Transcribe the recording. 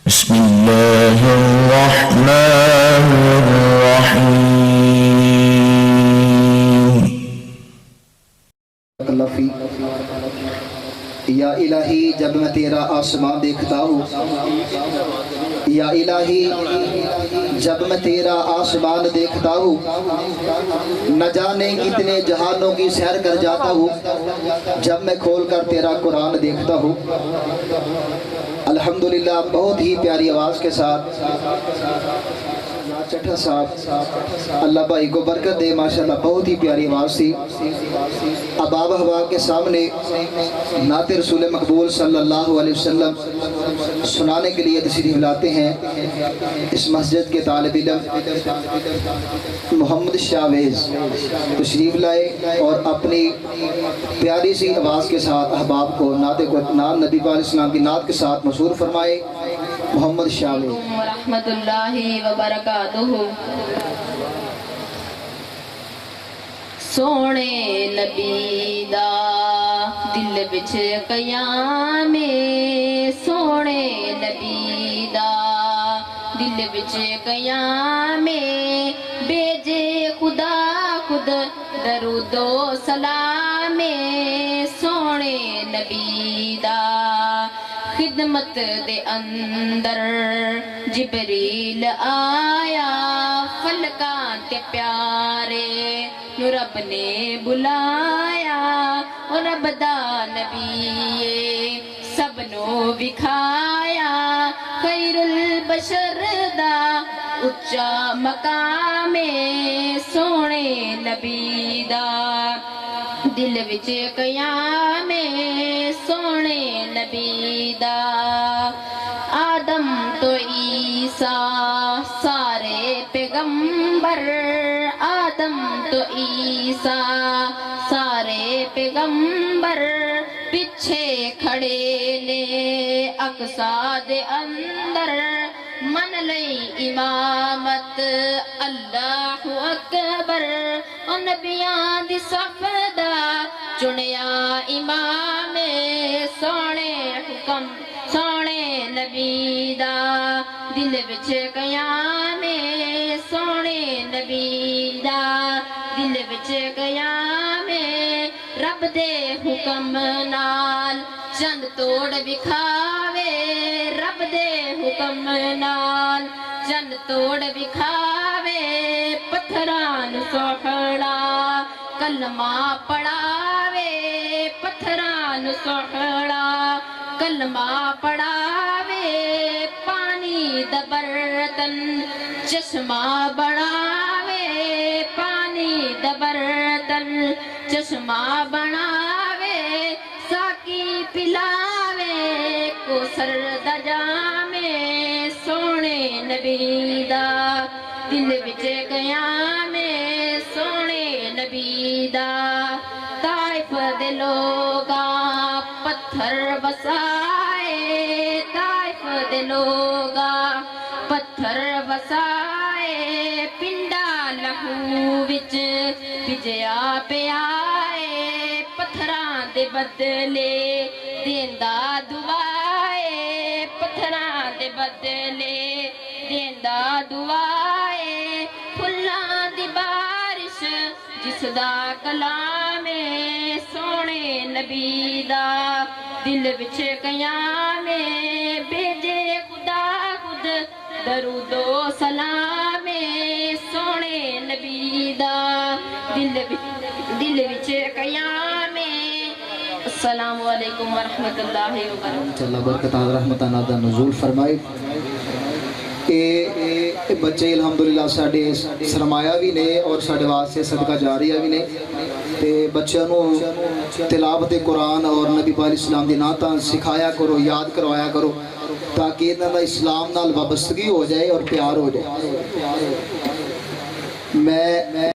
بسم اللہ الرحمن الرحیم۔ یا الہی جب میں تیرا آسمان دیکھتا ہوں، یا الہی جب میں تیرا آسمان دیکھتا ہوں، نہ جانے کتنے جہانوں کی سیر کر جاتا ہوں جب میں کھول کر تیرا قرآن دیکھتا ہوں۔ الحمدللہ بہت ہی پیاری آواز کے ساتھ چٹھا صاحب، اللہ بھائی کو برکت دے، ماشاءاللہ بہت ہی پیاری آواز تھی۔ اب آب ہوا کے سامنے نعت رسول مقبول صلی اللہ علیہ وسلم سنانے کے لیے تشریف لاتے ہیں اس مسجد کے طالب علم محمد شاویز تشریف لائے اور اپنی پیاری سی آواز کے ساتھ احباب کو نعت نبی علیہ السلام کی نعت کے ساتھ مسحور فرمائے۔ محمد شاویز ورحمۃ اللہ وبرکاتہ۔ سونے نبی دا دل وچ قیام، سونے نبی دا دل وچ قیام، بیجے خدا خود درود و سلام، سونے نبی دا خدمت دے اندر جبریل آیا، فلکاں تے پیارے نو رب نے بلایا، اور رب دا نبی سب نو وکھایا، خیر البشر دا اچا مقام، سونے نبی دا دل وچ قیام، سونے نبی دا آدم تو عیسیٰ سارے پیغمبر، آدم تو عیسیٰ سارے پیغمبر، پیچھے کھڑے نے اقصیٰ دے اندر، من لئی امامت اللہ اکبر، اور نبیاں دی صف دا چنیا امام، سونے حکم سونے نبی دا دل وچ قیام، سونے نبی دا دل وچ قیام، رب دے حکم نال چند توڑ وکھاوے، رب دے حکم نال چند توڑ وکھاوے، پتھراں نوں سوہڑا کلمہ پڑھاوے، پتھراں نوں سوہڑا کلمہ پڑھاوے، پانی دا برتن چشمہ بناوے، پانی دا برتن چشمہ بناوے، ساقی پلاوے کوثر دا جام، سونے نبی دا دل وچ قیام، سونے نبی دا طائف دے لوگاں پتھر وسائے، طائف دے لوگاں پتھر وسائے، پنڈا لہو وچ بھجیا پیائے، پتھراں دے بدلے دیندا دعائے، پتھراں دے بدلے دیندا دعائے، پھلاں دی بارش جس دا کلام، سونے نبی دا دل وچ قیام، بھیجے خدا خود درود و سلام، سونے نبی دا دل وچ قیام۔ السلام علیکم ورحمۃ اللہ وبرکاتہ۔ اللہ برکت رحمت دا نزول فرمائے۔ اے بچے الحمدللہ ساڈے سرمایہ بھی نے اور ساڈے واسطے صدقہ جاریہ بھی نے، تے بچوں نو تلاوت قرآن اور نبی پاک علیہ السلام دی نعتاں سکھایا کرو، یاد کروایا کرو، تاکہ انہاں دا اسلام نال وابستگی ہو جائے اور پیار ہو جائے۔ میں